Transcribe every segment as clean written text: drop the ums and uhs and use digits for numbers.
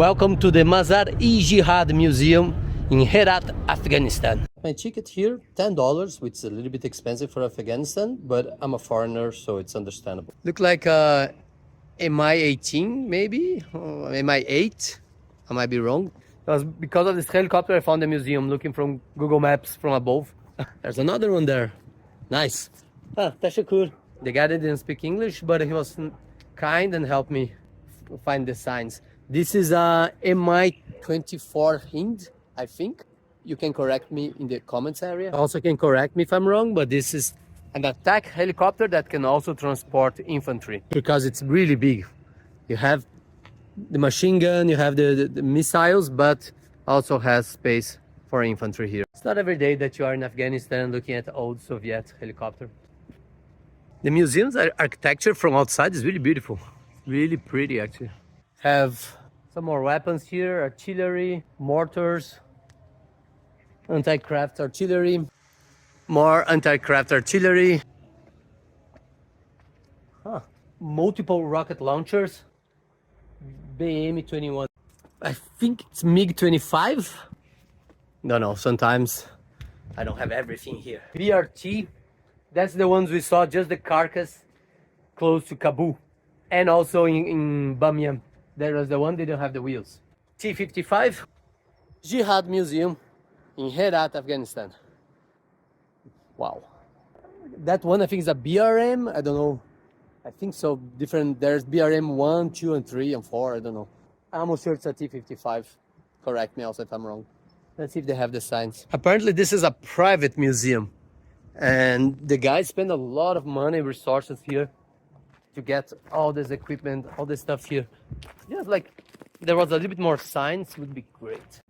Welcome to the Mazar-e-Jihad Museum in Herat, Afghanistan. My ticket here, $10, which is a little bit expensive for Afghanistan, but I'm a foreigner, so it's understandable. Look like Mi-18 maybe, or Mi-8, I might be wrong. Because of this helicopter, I found the museum looking from Google Maps from above. There's another one there. Nice. Tashakur. The guy didn't speak English, but he was kind and helped me find the signs. This is a Mi-24 Hind, I think. You can correct me in the comments area. Also can correct me if I'm wrong, but this is an attack helicopter that can also transport infantry because it's really big. You have the machine gun, you have the missiles, but also has space for infantry here. It's not every day that you are in Afghanistan looking at old Soviet helicopter. The museum's architecture from outside is really beautiful. Really pretty, actually. Have some more weapons here, artillery, mortars, anti-craft artillery, more anti-craft artillery, multiple rocket launchers, BM-21. I think it's MiG-25. No, sometimes I don't have everything here. BRT, that's the ones we saw, just the carcass close to Kabul. And also in Bamiyan. There was the one that didn't have the wheels. T-55, Jihad Museum in Herat, Afghanistan. Wow. That one I think is a BRM, I don't know. I think so, different, there's BRM 1, 2, and 3, and 4, I don't know. I'm almost sure it's a T-55. Correct me also if I'm wrong. Let's see if they have the signs. Apparently this is a private museum. And the guys spend a lot of money, resources here to get all this equipment, all this stuff here. Just like there was a little bit more science would be great.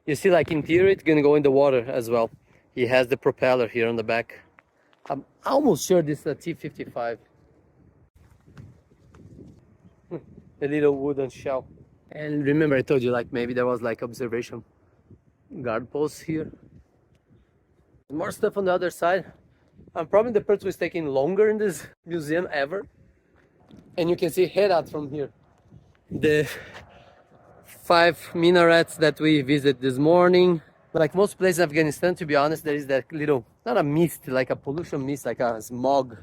You see, like in theory, it's gonna go in the water as well. He has the propeller here on the back. I'm almost sure this is a T-55. A little wooden shell. And remember, I told you, like maybe there was like observation guard posts here. More stuff on the other side. I'm probably the person who's taking longer in this museum ever. And you can see Herat from here. The 5 minarets that we visited this morning. Like most places in Afghanistan, to be honest, there is that little, not a mist, like a pollution mist, like a smog,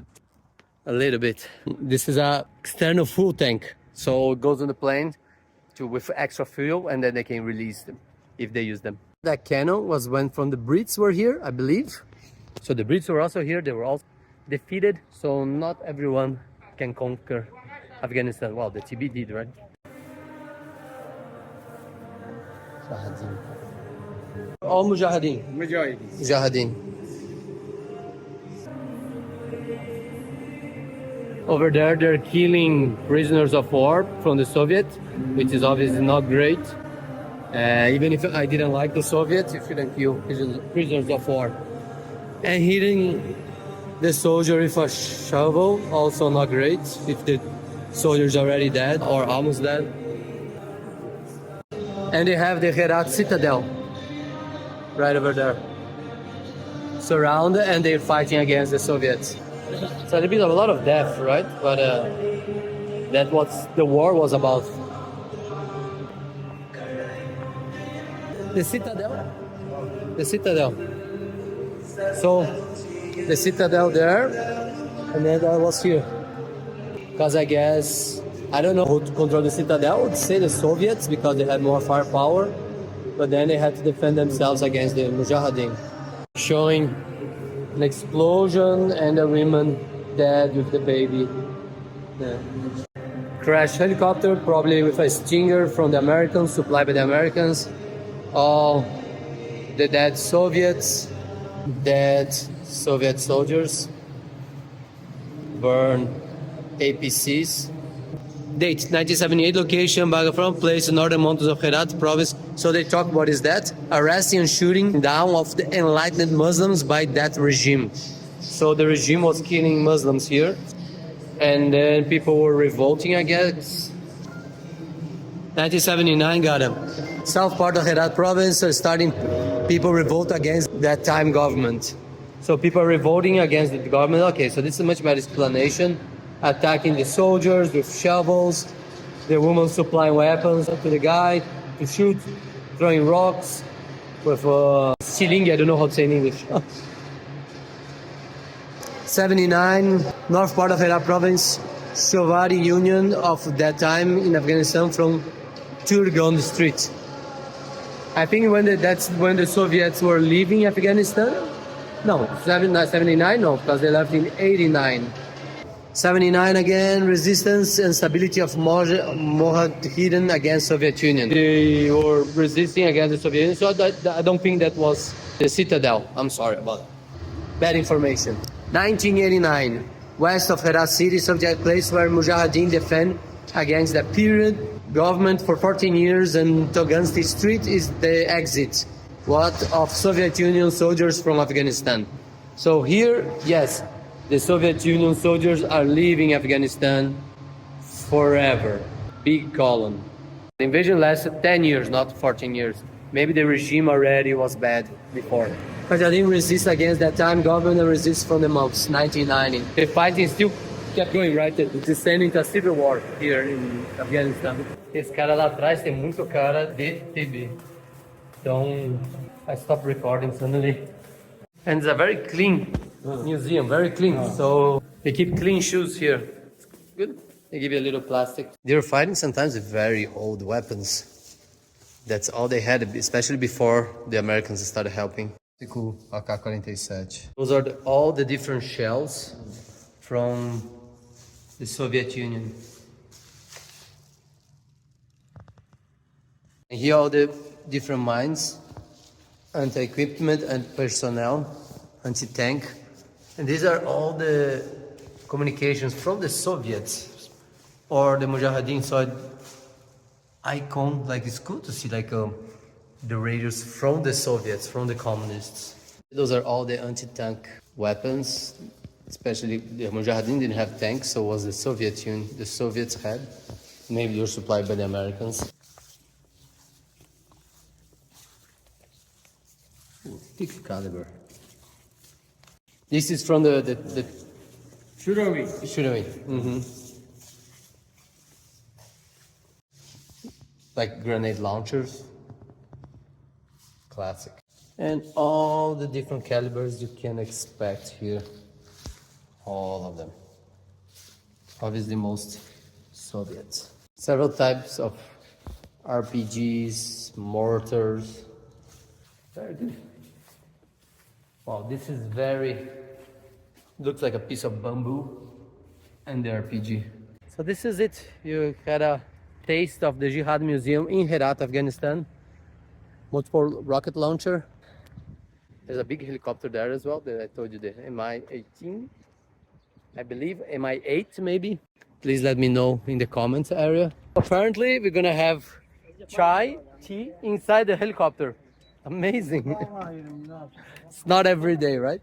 a little bit. This is a external fuel tank. So it goes on the plane with extra fuel, and then they can release them if they use them. That cannon was when from the Brits were here, I believe. So the Brits were also here. They were all defeated. So not everyone can conquer Afghanistan. Well, the TB did, right? All Mujahideen. Mujahideen. Over there, they're killing prisoners of war from the Soviet, which is obviously not great. Even if I didn't like the Soviets, you shouldn't kill prisoners of war. And hitting the soldier with a shovel, also not great, if the soldier's already dead or almost dead. And they have the Herat Citadel, right over there. Surrounded, and they're fighting against the Soviets. So there's been a lot of death, right? But that's what the war was about. The Citadel. The Citadel. So, the Citadel there, and then I was here. Because I guess, I don't know who to control the Citadel. I would say the Soviets, because they had more firepower. But then they had to defend themselves against the Mujahideen. Showing an explosion and a woman dead with the baby. Yeah. Crashed helicopter, probably with a Stinger from the Americans, supplied by the Americans. All the dead Soviets, dead Soviet soldiers, burn APCs. Date, 1978, location, Bagafram place, northern mountains of Herat province. So they talk about is that arresting and shooting down of the enlightened Muslims by that regime. So the regime was killing Muslims here. And then people were revolting, I guess. 1979 got him. South part of Herat province are starting people revolt against that time government. So people are revolting against the government. Okay, so this is a much better explanation. Attacking the soldiers with shovels. The woman supplying weapons to the guy to shoot, throwing rocks with stilingue. I don't know how to say in English. 79, north part of Herat province, Soviet Union of that time in Afghanistan from Turk on the street. I think that's when the Soviets were leaving Afghanistan. No, 79, no, because they left in 89. 79 again, resistance and stability of Mujahideen against Soviet Union. They were resisting against the Soviet Union, so I don't think that was the citadel. I'm sorry about that. Bad information. 1989, west of Herat city, subject place where Mujahideen defend against the period government for 14 years, and Toganski Street is the exit of Soviet Union soldiers from Afghanistan. So here, yes, the Soviet Union soldiers are leaving Afghanistan forever. Big column. The invasion lasted 10 years, not 14 years. Maybe the regime already was bad before. Mujahideen resist against that time, government resists from the months, 1990. The fighting still kept going, right? It's descending to a civil war here in Afghanistan. Esse cara lá atrás tem muito cara de TB. Então, I stopped recording suddenly. And it's a very clean museum, very clean. So they keep clean shoes here. Good. They give you a little plastic. They were fighting sometimes with very old weapons. That's all they had, especially before the Americans started helping. Cool. AK-47. Those are all the different shells from the Soviet Union. And here are all the different mines, anti-equipment and personnel, anti-tank. And these are all the communications from the Soviets or the Mujahideen. So icon, like it's cool to see like the radios from the Soviets, from the communists. Those are all the anti-tank weapons. Especially the Mujahideen didn't have tanks, so it was the Soviet Union, the Soviets had. Maybe they were supplied by the Americans. Thick caliber. This is from the Shurawi. Mm-hmm. Like grenade launchers. Classic. And all the different calibers you can expect here. All of them. Obviously most Soviets. Several types of RPGs, mortars. Very good. Wow, this is looks like a piece of bamboo and the RPG. So this is it. You had a taste of the Jihad Museum in Herat, Afghanistan. Multiple rocket launcher. There's a big helicopter there as well that I told you, the Mi-18. I believe Mi-8 maybe. Please let me know in the comments area. Apparently we're gonna have tea inside the helicopter. Amazing. It's not every day, right?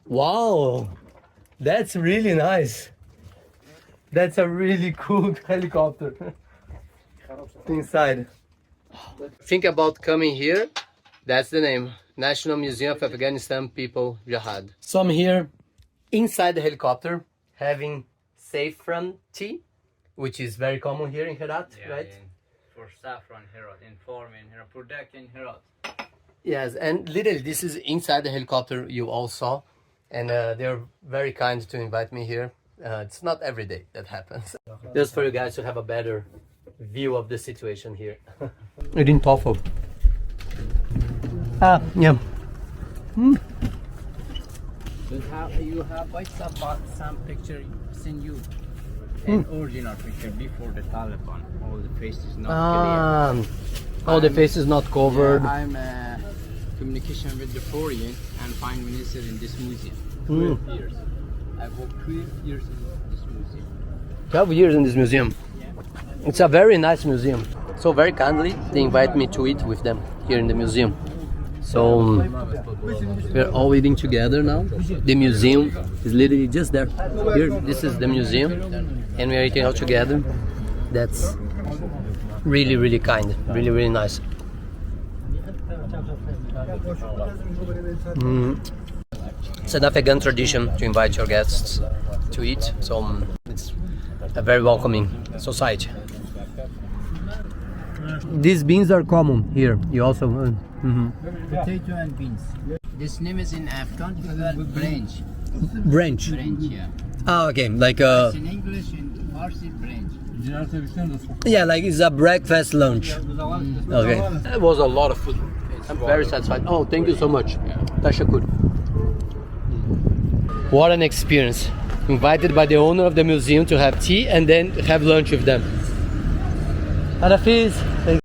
Wow, that's really nice. That's a really cool helicopter. Inside. Think about coming here. That's the name. National Museum of Afghanistan People Jihad. So I'm here inside the helicopter having saffron tea, which is very common here in Herat, right? For saffron Herat, in farming Herat, product in Herat. Yes, and literally this is inside the helicopter you all saw, and they're very kind to invite me here. It's not every day that happens. Just for you guys to have a better view of the situation here. I didn't TOEFL. Yeah. You have some picture send you an original picture before the Taliban. All the faces not clear. All the faces not covered. Yeah, I'm communication with the foreign and Prime Minister in this museum. 12 years. I've worked 12 years in this museum. 12 years in this museum. Yeah. It's a very nice museum. So very kindly they invite me to eat with them here in the museum. So we're all eating together now. The museum is literally just there. Here, this is the museum, and we're eating all together. That's really, really kind. Really, really nice. It's an Afghan tradition to invite your guests to eat, so it's a very welcoming society. These beans are common here. You also. Potato and beans. This name is in Afghan branch. Branch. Branch, yeah. Ah, okay. Like It's in English and Farsi branch. yeah, like it's a breakfast lunch. Okay. It was a lot of food. I'm very satisfied. Oh, thank you so much. Tashakur. What an experience. Invited by the owner of the museum to have tea and then have lunch with them. Hanafiz, thank